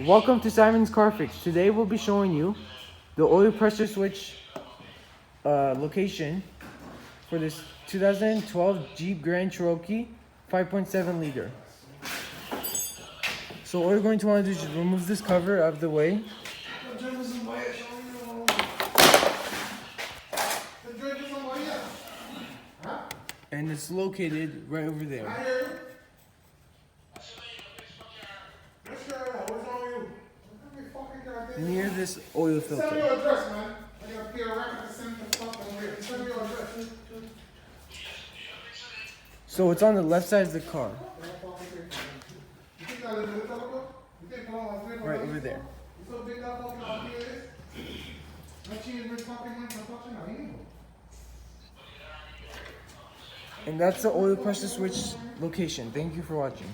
Welcome to Simon's Car Fix. Today we'll be showing you the oil pressure switch location for this 2012 Jeep Grand Cherokee 5.7 liter. So what we're going to want to do is just remove this cover out of the way. And it's located right over there. Near this oil filter. Send me your address, man. I gotta pay a record to send the stuff over here. Send me your address. So it's on the left side of the car. Right over there. And that's the oil pressure switch location. Thank you for watching.